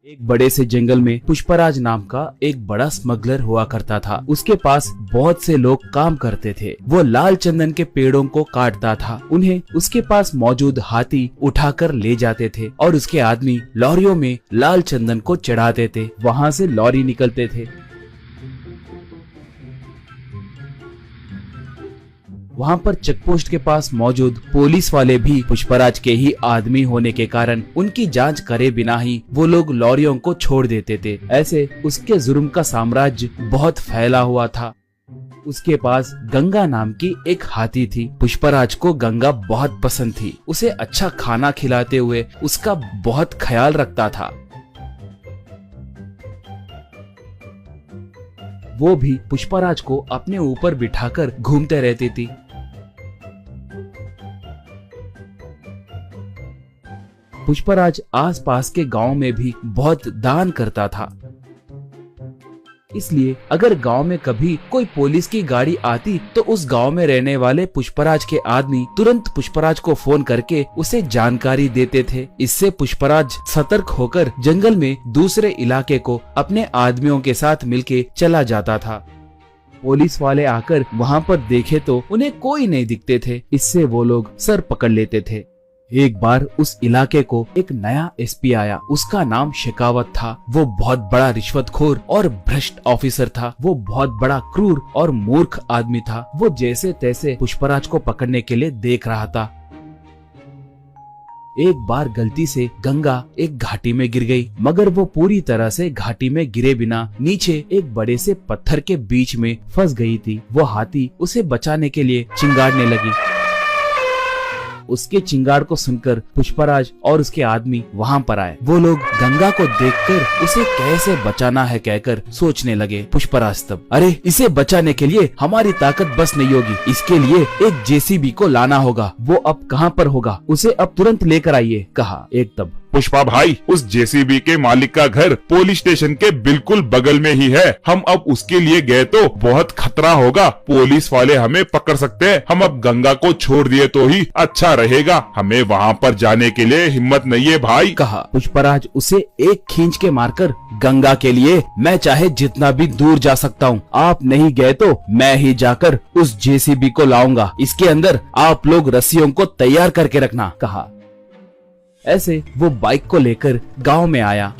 एक बड़े से जंगल में पुष्पराज नाम का एक बड़ा स्मगलर हुआ करता था। उसके पास बहुत से लोग काम करते थे। वो लाल चंदन के पेड़ों को काटता था। उन्हें उसके पास मौजूद हाथी उठाकर ले जाते थे और उसके आदमी लॉरियों में लाल चंदन को चढ़ाते थे। वहाँ से लॉरी निकलते थे। वहाँ पर चेकपोस्ट के पास मौजूद पुलिस वाले भी पुष्पराज के ही आदमी होने के कारण उनकी जांच करे बिना ही वो लोग लॉरियों को छोड़ देते थे। ऐसे उसके जुर्म का साम्राज्य बहुत फैला हुआ था। उसके पास गंगा नाम की एक हाथी थी। पुष्पराज को गंगा बहुत पसंद थी। उसे अच्छा खाना खिलाते हुए उसका बहुत ख्याल रखता था। वो भी पुष्पराज को अपने ऊपर बिठाकर घूमते रहती थी। पुष्पराज आसपास के गांव में भी बहुत दान करता था। इसलिए अगर गांव में कभी कोई पुलिस की गाड़ी आती तो उस गांव में रहने वाले पुष्पराज के आदमी तुरंत पुष्पराज को फोन करके उसे जानकारी देते थे। इससे पुष्पराज सतर्क होकर जंगल में दूसरे इलाके को अपने आदमियों के साथ मिलके चला जाता था। पुलिस वाले आकर वहां पर देखे तो उन्हें कोई नहीं दिखते थे। इससे वो लोग सर पकड़ लेते थे। एक बार उस इलाके को एक नया एसपी आया। उसका नाम शेखावत था। वो बहुत बड़ा रिश्वतखोर और भ्रष्ट ऑफिसर था। वो बहुत बड़ा क्रूर और मूर्ख आदमी था। वो जैसे तैसे पुष्पराज को पकड़ने के लिए देख रहा था। एक बार गलती से गंगा एक घाटी में गिर गई, मगर वो पूरी तरह से घाटी में गिरे बिना नीचे एक बड़े से पत्थर के बीच में फंस गई थी। वो हाथी उसे बचाने के लिए चिंगाड़ने लगी। उसके चिंगाड़ को सुनकर पुष्पराज और उसके आदमी वहां पर आए। वो लोग गंगा को देखकर उसे कैसे बचाना है कहकर सोचने लगे। पुष्पराज तब, अरे इसे बचाने के लिए हमारी ताकत बस नहीं होगी। इसके लिए एक जेसीबी को लाना होगा। वो अब कहाँ पर होगा? उसे अब तुरंत लेकर आइए, कहा। एक तब, पुष्पा भाई, उस जेसीबी के मालिक का घर पुलिस स्टेशन के बिल्कुल बगल में ही है। हम अब उसके लिए गए तो बहुत खतरा होगा। पुलिस वाले हमें पकड़ सकते हैं। हम अब गंगा को छोड़ दिए तो ही अच्छा रहेगा। हमें वहाँ पर जाने के लिए हिम्मत नहीं है भाई, कहा। पुष्पराज उसे एक खींच के मारकर, गंगा के लिए मैं चाहे जितना भी दूर जा सकता हूँ। आप नहीं गए तो मैं ही जाकर उस जेसीबी को लाऊंगा। इसके अंदर आप लोग रस्सियों को तैयार करके रखना, कहा। ऐसे वो बाइक को लेकर गांव में आया।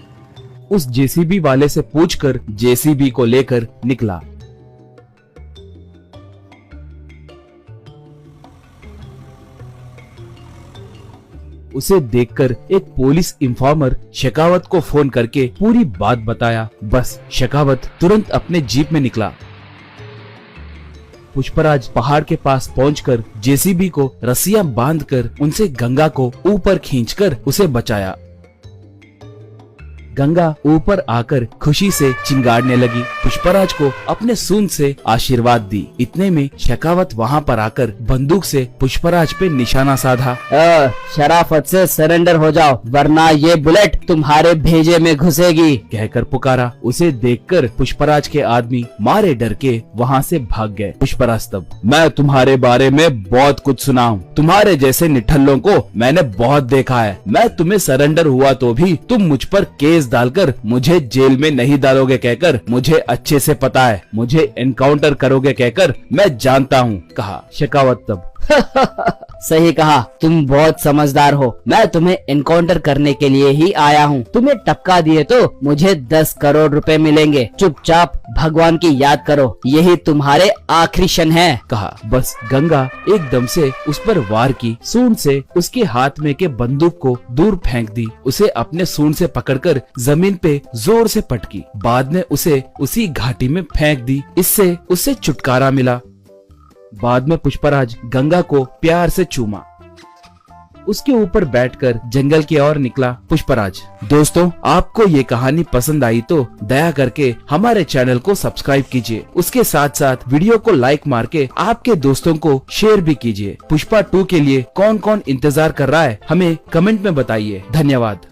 उस जेसीबी वाले से पूछकर जेसीबी को लेकर निकला। उसे देखकर एक पुलिस इंफॉर्मर शेखावत को फोन करके पूरी बात बताया। बस शेखावत तुरंत अपने जीप में निकला। पुष्पराज पहाड़ के पास पहुंचकर जेसीबी को रस्सियां बांधकर उनसे गंगा को ऊपर खींचकर उसे बचाया। गंगा ऊपर आकर खुशी से चिंगाड़ने लगी। पुष्पराज को अपने सूंड से आशीर्वाद दी। इतने में शेखावत वहां पर आकर बंदूक से पुष्पराज पे निशाना साधा। शराफत से सरेंडर हो जाओ, वरना ये बुलेट तुम्हारे भेजे में घुसेगी, कहकर पुकारा। उसे देखकर पुष्पराज के आदमी मारे डर के वहाँ से भाग गए। पुष्पराज तब, मैं तुम्हारे बारे में बहुत कुछ सुना हूँ। तुम्हारे जैसे निठल्लों को मैंने बहुत देखा है। मैं तुम्हें सरेंडर हुआ तो भी तुम मुझ पर केस डालकर मुझे जेल में नहीं डालोगे कहकर मुझे अच्छे से पता है। मुझे एनकाउंटर करोगे कहकर मैं जानता हूँ, कहा। शेखावत तब, सही कहा, तुम बहुत समझदार हो। मैं तुम्हें एनकाउंटर करने के लिए ही आया हूँ। तुम्हें टपका दिए तो मुझे 10 करोड़ रुपए मिलेंगे। चुपचाप भगवान की याद करो, यही तुम्हारे आखिरी क्षण है, कहा। बस गंगा एकदम से उस पर वार की। सूंड से उसके हाथ में के बंदूक को दूर फेंक दी। उसे अपने सूंड से पकड़कर जमीन पे जोर से पटकी। बाद में उसे उसी घाटी में फेंक दी। इससे उसे छुटकारा मिला। बाद में पुष्पराज गंगा को प्यार से चूमा। उसके ऊपर बैठकर जंगल की ओर निकला पुष्पराज। दोस्तों, आपको ये कहानी पसंद आई तो दया करके हमारे चैनल को सब्सक्राइब कीजिए। उसके साथ साथ वीडियो को लाइक मार के आपके दोस्तों को शेयर भी कीजिए। पुष्पा 2 के लिए कौन कौन इंतजार कर रहा है हमें कमेंट में बताइए। धन्यवाद।